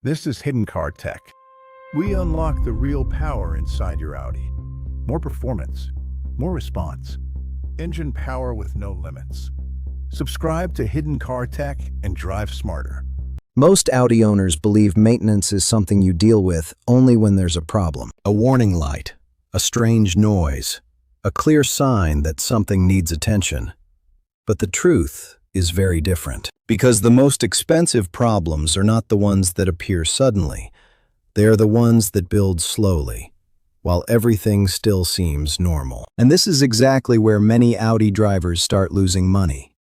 This is Hidden Car Tech. We unlock the real power inside your Audi. More performance, more response, engine power with no limits. Subscribe to Hidden Car Tech and drive smarter. Most Audi owners believe maintenance is something you deal with only when there's a problem. A warning light, a strange noise, a clear sign that something needs attention. But the truth is very different. Because the most expensive problems are not the ones that appear suddenly. They are the ones that build slowly, while everything still seems normal. And this is exactly where many Audi drivers start losing money.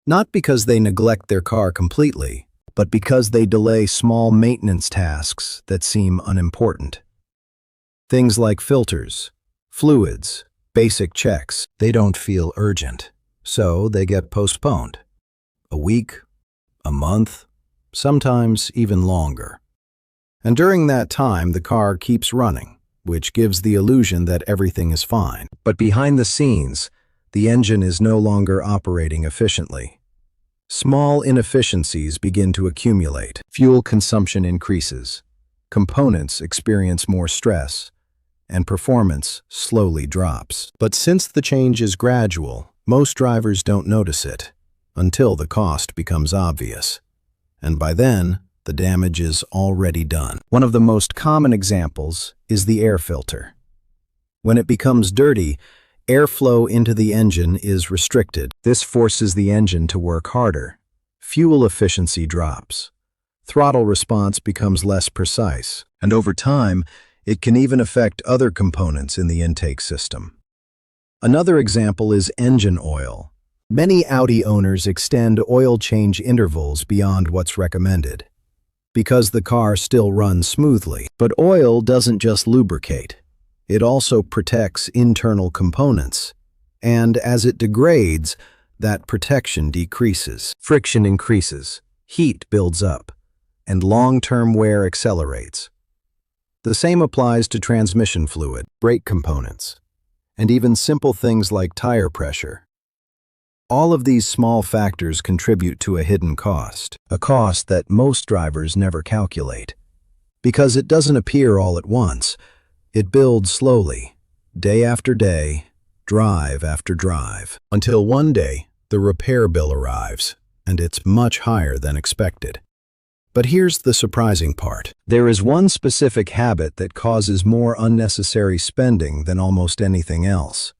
Not because they neglect their car completely, but because they delay small maintenance tasks that seem unimportant. Things like filters, fluids, basic checks, they don't feel urgent, so they get postponed. A week, a month, sometimes even longer. And during that time, the car keeps running, which gives the illusion that everything is fine. But behind the scenes, the engine is no longer operating efficiently. Small inefficiencies begin to accumulate. Fuel consumption increases, components experience more stress, and performance slowly drops. But since the change is gradual, most drivers don't notice it until the cost becomes obvious. And by then, the damage is already done. One of the most common examples is the air filter. When it becomes dirty, airflow into the engine is restricted. This forces the engine to work harder. Fuel efficiency drops. Throttle response becomes less precise. And over time, it can even affect other components in the intake system. Another example is engine oil. Many Audi owners extend oil change intervals beyond what's recommended, because the car still runs smoothly. But oil doesn't just lubricate. It also protects internal components. And as it degrades, that protection decreases. Friction increases, heat builds up, and long-term wear accelerates. The same applies to transmission fluid, brake components, and even simple things like tire pressure. All of these small factors contribute to a hidden cost, a cost that most drivers never calculate. Because it doesn't appear all at once, it builds slowly, day after day, drive after drive, until one day the repair bill arrives, and it's much higher than expected. But here's the surprising part. There is one specific habit that causes more unnecessary spending than almost anything else.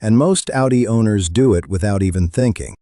And most Audi owners do it without even thinking.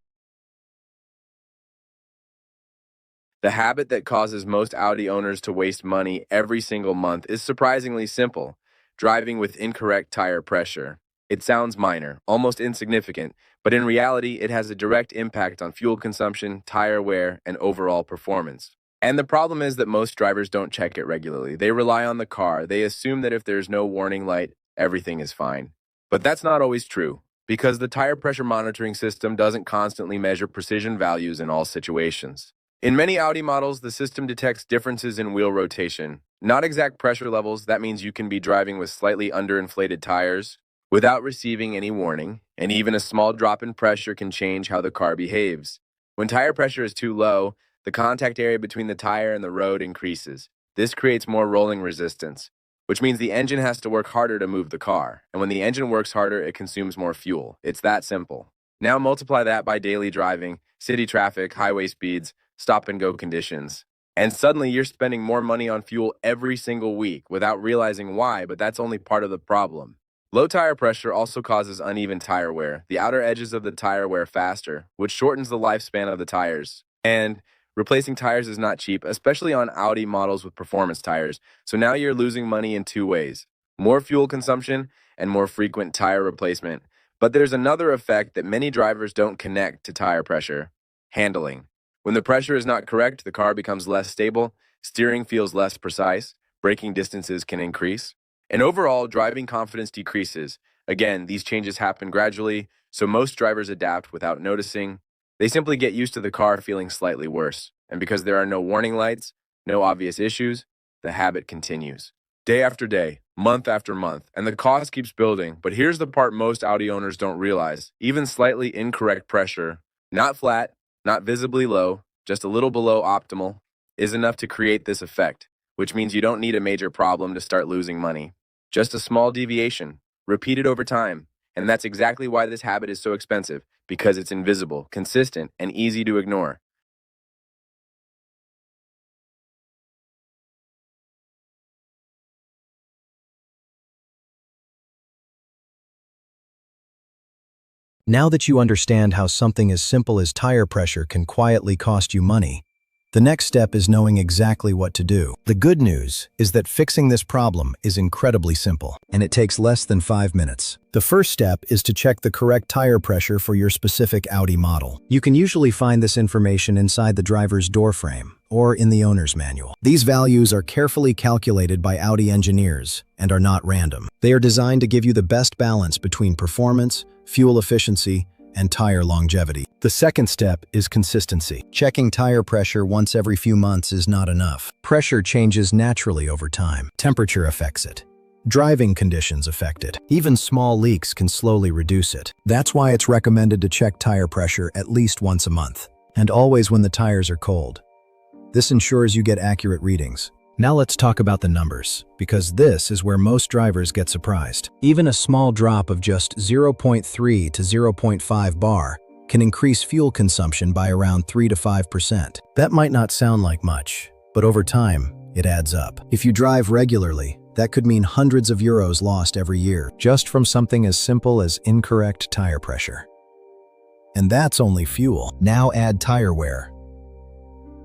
The habit that causes most Audi owners to waste money every single month is surprisingly simple: driving with incorrect tire pressure. It sounds minor, almost insignificant, but in reality, it has a direct impact on fuel consumption, tire wear, and overall performance. And the problem is that most drivers don't check it regularly. They rely on the car. They assume that if there's no warning light, everything is fine. But that's not always true, because the tire pressure monitoring system doesn't constantly measure precision values in all situations. In many Audi models, the system detects differences in wheel rotation, not exact pressure levels. That means you can be driving with slightly underinflated tires without receiving any warning, and even a small drop in pressure can change how the car behaves. When tire pressure is too low, the contact area between the tire and the road increases. This creates more rolling resistance, which means the engine has to work harder to move the car. And when the engine works harder, it consumes more fuel. It's that simple. Now multiply that by daily driving, city traffic, highway speeds, stop-and-go conditions. And suddenly you're spending more money on fuel every single week without realizing why, but that's only part of the problem. Low tire pressure also causes uneven tire wear. The outer edges of the tire wear faster, which shortens the lifespan of the tires. And replacing tires is not cheap, especially on Audi models with performance tires. So now you're losing money in two ways: more fuel consumption and more frequent tire replacement. But there's another effect that many drivers don't connect to tire pressure: handling. When the pressure is not correct, the car becomes less stable, steering feels less precise, braking distances can increase, and overall driving confidence decreases. Again, these changes happen gradually, so most drivers adapt without noticing. They simply get used to the car feeling slightly worse, and because there are no warning lights, no obvious issues, the habit continues. Day after day, month after month, and the cost keeps building. But here's the part most Audi owners don't realize: even slightly incorrect pressure, not flat, not visibly low, just a little below optimal, is enough to create this effect, which means you don't need a major problem to start losing money. Just a small deviation, repeated over time. And that's exactly why this habit is so expensive, because it's invisible, consistent, and easy to ignore. Now that you understand how something as simple as tire pressure can quietly cost you money, the next step is knowing exactly what to do. The good news is that fixing this problem is incredibly simple, and it takes less than 5 minutes. The first step is to check the correct tire pressure for your specific Audi model. You can usually find this information inside the driver's door frame or in the owner's manual. These values are carefully calculated by Audi engineers and are not random. They are designed to give you the best balance between performance, fuel efficiency, and tire longevity. The second step is consistency. Checking tire pressure once every few months is not enough. Pressure changes naturally over time. Temperature affects it. Driving conditions affect it. Even small leaks can slowly reduce it. That's why it's recommended to check tire pressure at least once a month, and always when the tires are cold. This ensures you get accurate readings. Now let's talk about the numbers, because this is where most drivers get surprised. Even a small drop of just 0.3 to 0.5 bar can increase fuel consumption by around 3 to 5%. That might not sound like much, but over time, it adds up. If you drive regularly, that could mean hundreds of euros lost every year, just from something as simple as incorrect tire pressure. And that's only fuel. Now add tire wear.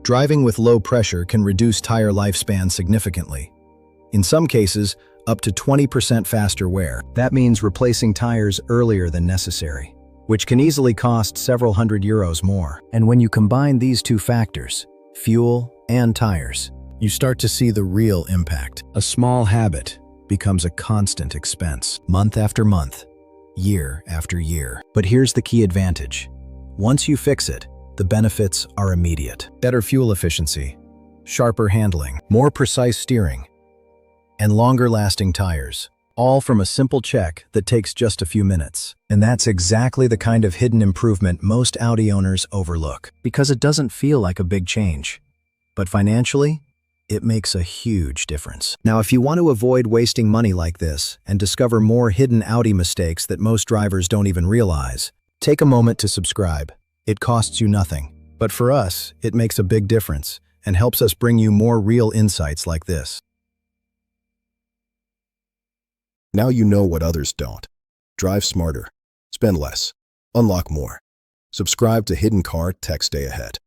Driving with low pressure can reduce tire lifespan significantly. In some cases, up to 20% faster wear. That means replacing tires earlier than necessary, which can easily cost several hundred euros more. And when you combine these two factors, fuel and tires, you start to see the real impact. A small habit becomes a constant expense, month after month, year after year. But here's the key advantage. Once you fix it, the benefits are immediate. Better fuel efficiency, sharper handling, more precise steering, and longer-lasting tires, all from a simple check that takes just a few minutes. And that's exactly the kind of hidden improvement most Audi owners overlook, because it doesn't feel like a big change. But financially, it makes a huge difference. Now, if you want to avoid wasting money like this and discover more hidden Audi mistakes that most drivers don't even realize, take a moment to subscribe. It costs you nothing, but for us, it makes a big difference and helps us bring you more real insights like this. Now you know what others don't. Drive smarter, spend less, unlock more. Subscribe to Hidden Car Tech Stay Ahead.